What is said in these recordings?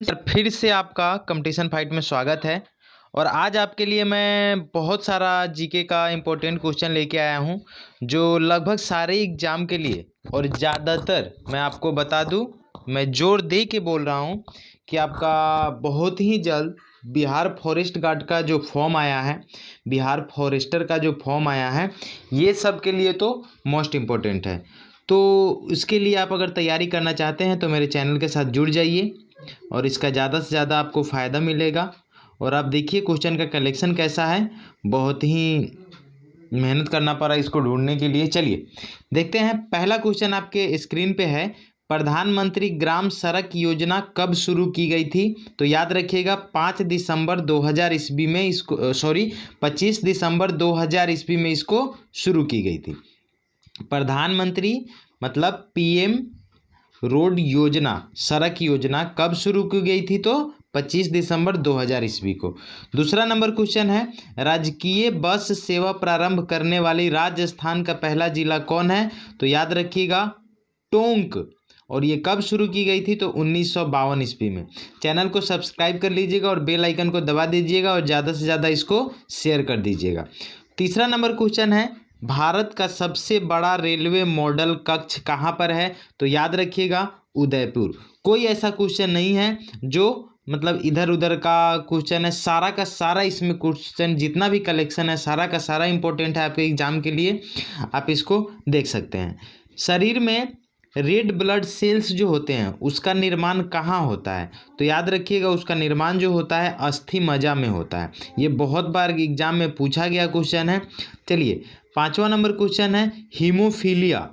Sir फिर से आपका कंपटीशन फाइट में स्वागत है। और आज आपके लिए मैं बहुत सारा जीके का इम्पोर्टेंट क्वेश्चन लेके आया हूँ जो लगभग सारे एग्जाम के लिए और ज़्यादातर मैं आपको बता दूँ, मैं जोर दे के बोल रहा हूँ कि आपका बहुत ही जल्द बिहार फॉरेस्ट गार्ड का जो फॉर्म आया है, बिहार फॉरेस्टर का जो फॉर्म आया है, ये सब के लिए तो मोस्ट इम्पोर्टेंट है। तो इसके लिए आप अगर तैयारी करना चाहते हैं तो मेरे चैनल के साथ जुड़ जाइए और इसका ज़्यादा से ज़्यादा आपको फ़ायदा मिलेगा। और आप देखिए क्वेश्चन का कलेक्शन कैसा है, बहुत ही मेहनत करना पड़ा इसको ढूंढने के लिए। चलिए देखते हैं। पहला क्वेश्चन आपके स्क्रीन पे है, प्रधानमंत्री ग्राम सड़क योजना कब शुरू की गई थी? तो याद रखिएगा 5 दिसंबर 2000 ईस्वी में इसको 25 दिसंबर 2000 ईस्वी में इसको शुरू की गई थी। प्रधानमंत्री मतलब पीएम रोड योजना, सड़क योजना कब शुरू की गई थी? तो 25 दिसंबर 2000 ईस्वी को। दूसरा नंबर क्वेश्चन है, राजकीय बस सेवा प्रारंभ करने वाली राजस्थान का पहला जिला कौन है? तो याद रखिएगा टोंक। और ये कब शुरू की गई थी? तो 1952 ईस्वी में। चैनल को सब्सक्राइब कर लीजिएगा और बेल आइकन को दबा दीजिएगा और ज़्यादा से ज़्यादा इसको शेयर कर दीजिएगा। तीसरा नंबर क्वेश्चन है, भारत का सबसे बड़ा रेलवे मॉडल कक्ष कहाँ पर है? तो याद रखिएगा उदयपुर। कोई ऐसा क्वेश्चन नहीं है जो मतलब इधर उधर का क्वेश्चन है, सारा का सारा इसमें क्वेश्चन जितना भी कलेक्शन है सारा का सारा इंपॉर्टेंट है आपके एग्जाम के लिए। आप इसको देख सकते हैं। शरीर में रेड ब्लड सेल्स जो होते हैं उसका निर्माण कहाँ होता है? तो याद रखिएगा उसका निर्माण जो होता है अस्थि मज्जा में होता है। ये बहुत बार एग्जाम में पूछा गया क्वेश्चन है। चलिए पांचवा नंबर क्वेश्चन है, हीमोफीलिया।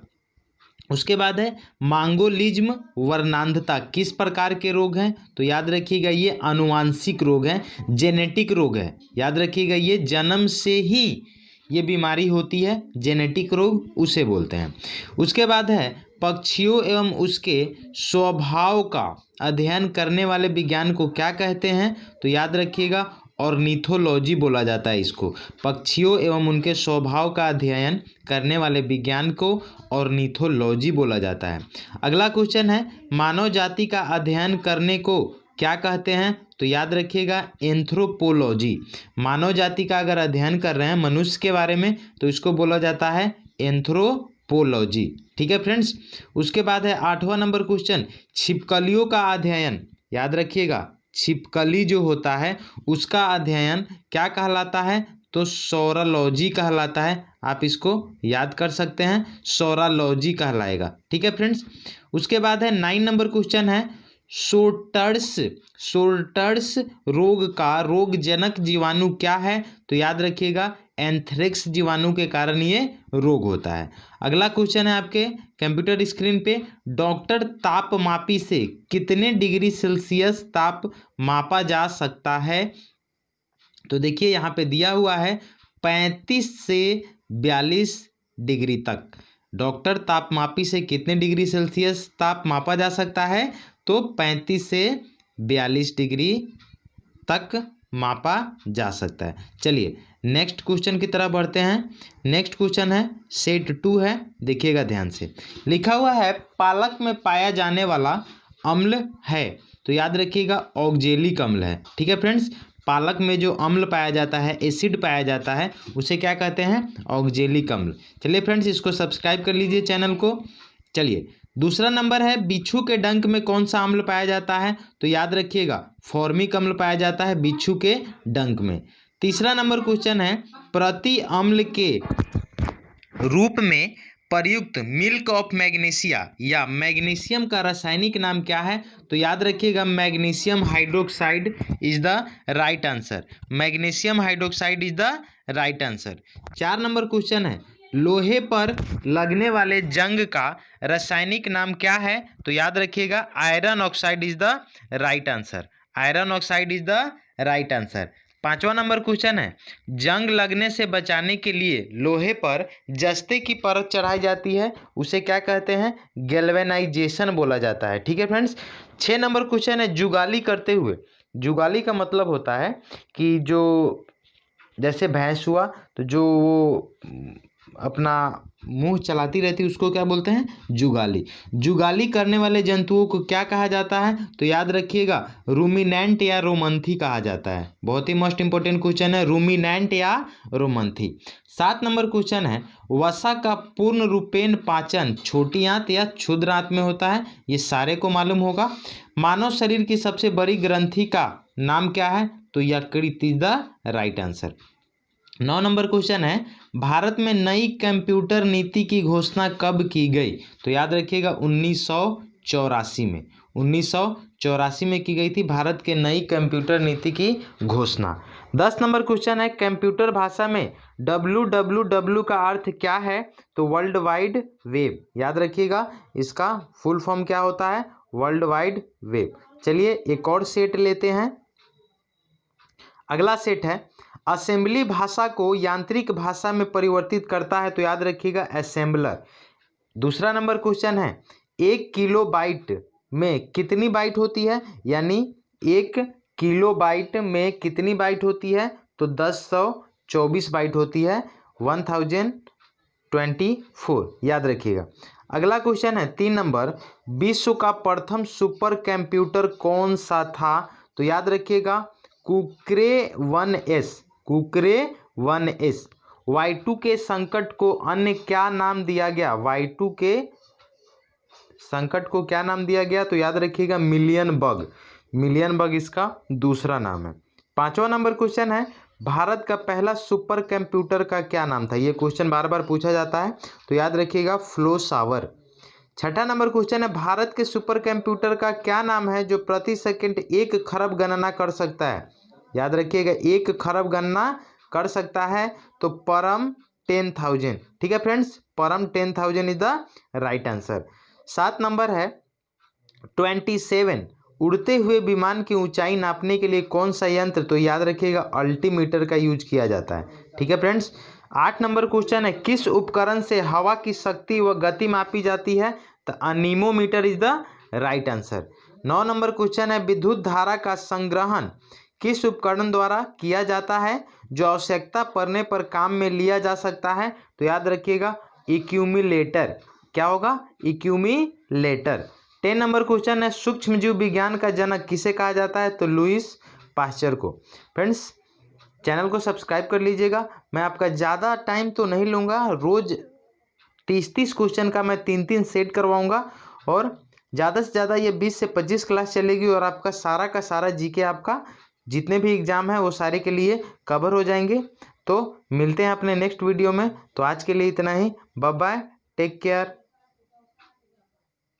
उसके बाद है मांगोलिज्म वर्णांधता किस प्रकार के रोग हैं? तो याद रखिएगा ये आनुवांशिक रोग है, जेनेटिक रोग है। याद रखिएगा ये जन्म से ही ये बीमारी होती है, जेनेटिक रोग उसे बोलते हैं। उसके बाद है पक्षियों एवं उसके स्वभाव का अध्ययन करने वाले विज्ञान को क्या कहते हैं? तो याद रखिएगा ऑर्निथोलॉजी बोला जाता है इसको। पक्षियों एवं उनके स्वभाव का अध्ययन करने वाले विज्ञान को ऑर्निथोलॉजी बोला जाता है। अगला क्वेश्चन है, मानव जाति का अध्ययन करने को क्या कहते हैं? तो याद रखिएगा एंथ्रोपोलॉजी। मानव जाति का अगर अध्ययन कर रहे हैं मनुष्य के बारे में तो इसको बोला जाता है एंथ्रोपोलॉजी। ठीक है फ्रेंड्स। उसके बाद है आठवां नंबर क्वेश्चन, छिपकलियों का अध्ययन। याद रखिएगा छिपकली जो होता है उसका अध्ययन क्या कहलाता है? तो सोरोलॉजी कहलाता है। आप इसको याद कर सकते हैं, सोरोलॉजी कहलाएगा। ठीक है फ्रेंड्स। उसके बाद है 9 नंबर क्वेश्चन है, सोर्टर्स सोर्टर्स रोग का रोगजनक जीवाणु क्या है? तो याद रखिएगा एंथ्रेक्स जीवाणु के कारण ये रोग होता है। अगला क्वेश्चन है आपके कंप्यूटर स्क्रीन पे, डॉक्टर तापमापी से कितने डिग्री सेल्सियस ताप मापा जा सकता है? तो देखिए यहाँ पे दिया हुआ है 35 से 42 डिग्री तक। डॉक्टर तापमापी से कितने डिग्री सेल्सियस ताप मापा जा सकता है? तो 35 से 42 डिग्री तक मापा जा सकता है। चलिए नेक्स्ट क्वेश्चन की तरफ बढ़ते हैं। नेक्स्ट क्वेश्चन है सेट 2 है, देखिएगा ध्यान से। लिखा हुआ है पालक में पाया जाने वाला अम्ल है। तो याद रखिएगा ऑक्जेलिक अम्ल है। ठीक है फ्रेंड्स। पालक में जो अम्ल पाया जाता है, एसिड पाया जाता है, उसे क्या कहते हैं? ऑक्जेलिक अम्ल। चलिए फ्रेंड्स इसको सब्सक्राइब कर लीजिए चैनल को। चलिए दूसरा नंबर है, बिच्छू के डंक में कौन सा अम्ल पाया जाता है? तो याद रखिएगा फॉर्मिक अम्ल पाया जाता है बिच्छू के डंक में। तीसरा नंबर क्वेश्चन है, प्रति अम्ल के रूप में प्रयुक्त मिल्क ऑफ मैग्नीशिया या मैग्नीशियम का रासायनिक नाम क्या है? तो याद रखिएगा magnesium hydroxide is the right answer. Magnesium hydroxide is the right answer. 4 number question है, लोहे पर लगने वाले जंग का रासायनिक नाम क्या है? तो याद रखिएगा iron oxide is the right answer. Iron oxide is the right answer. 5वां नंबर क्वेश्चन है, जंग लगने से बचाने के लिए लोहे पर जस्ते की परत चढ़ाई जाती है, उसे क्या कहते हैं? गैल्वेनाइजेशन बोला जाता है। ठीक है फ्रेंड्स। 6 नंबर क्वेश्चन है, जुगाली करते हुए। जुगाली का मतलब होता है कि जो जैसे भैंस हुआ तो जो वो अपना मुंह चलाती रहती है उसको क्या बोलते हैं? जुगाली। जुगाली करने वाले जंतुओं को क्या कहा जाता है? तो याद रखिएगा रूमिनेंट या रोमंथी कहा जाता है। बहुत ही मोस्ट इंपॉर्टेंट क्वेश्चन है, रूमिनेंट या रोमंथी। 7 नंबर क्वेश्चन है, वसा का पूर्ण रूपेण पाचन छोटी आंत या क्षुद्र आंत में होता है? ये सारे को मालूम होगा। मानव शरीर की सबसे बड़ी ग्रंथि का नाम क्या है? तो यकृत is the right answer. 9 number question है, भारत में नई कंप्यूटर नीति की घोषणा कब की गई? तो याद रखिएगा 1984 में। 1984 में की गई थी भारत के नई कंप्यूटर नीति की घोषणा। 10 नंबर क्वेश्चन है, कंप्यूटर भाषा में www का अर्थ क्या है? तो वर्ल्ड वाइड वेब। याद रखिएगा इसका फुल फॉर्म क्या होता है? World wide web. चलिए एक और सेट लेते हैं। अगला सेट है, असेंबली भाषा को यांत्रिक भाषा में परिवर्तित करता है? तो याद रखिएगा असेंबलर। दूसरा नंबर क्वेश्चन है, 1 किलोबाइट में कितनी बाइट होती है? यानी 1 किलोबाइट में कितनी बाइट होती है? तो 1024 बाइट होती है, 1024। याद रखिएगा। अगला क्वेश्चन है 3 नंबर, विश्व का प्रथम सुपर कंप्यूटर कौन सा था? तो याद रखिएगा कुकरे 1S। कुकरे 1S। Y2K संकट को अन्य क्या नाम दिया गया? Y2K संकट को क्या नाम दिया गया? तो याद रखिएगा मिलियन बग। मिलियन बग इसका दूसरा नाम है। 5वां नंबर क्वेश्चन है, भारत का पहला सुपर कंप्यूटर का क्या नाम था? ये क्वेश्चन बार बार पूछा जाता है, तो याद रखिएगा फ्लो सावर। 6ठा नंबर क्वेश्चन है, भारत के सुपर कंप्यूटर का क्या नाम है जो प्रति सेकंड 1 खरब गणना कर सकता है? याद रखिएगा 1 खरब गणना कर सकता है, तो परम 10,000। ठीक है फ्रेंड्स, परम 10,000 is the right answer. 7 number है 27, उड़ते हुए विमान की ऊंचाई नापने के लिए कौन सा यंत्र? तो याद रखिएगा अल्टीमीटर का यूज किया जाता है। ठीक है फ्रेंड्स। 8 नंबर क्वेश्चन है, किस उपकरण से हवा की शक्ति व गति मापी जाती है? तो anemometer is the right answer. 9 number question है, विद्युत धारा का संग्रहण किस उपकरण द्वारा किया जाता है जो आवश्यकता पड़ने पर काम में लिया जा सकता है? तो याद रखिएगा एक्यूमुलेटर। क्या होगा? एक्यूमुलेटर। 10 नंबर क्वेश्चन है, सूक्ष्म जीव विज्ञान का जनक किसे कहा जाता है? तो लुईस पाश्चर को। फ्रेंड्स चैनल को सब्सक्राइब कर लीजिएगा। मैं आपका ज़्यादा टाइम तो नहीं लूँगा, रोज़ 30 क्वेश्चन का मैं 3 सेट करवाऊँगा और ज़्यादा से ज़्यादा ये 20 से 25 क्लास चलेगी और आपका सारा का सारा जीके आपका जितने भी एग्ज़ाम है वो सारे के लिए कवर हो जाएंगे। तो मिलते हैं अपने नेक्स्ट वीडियो में। तो आज के लिए इतना ही। Bye bye, take care.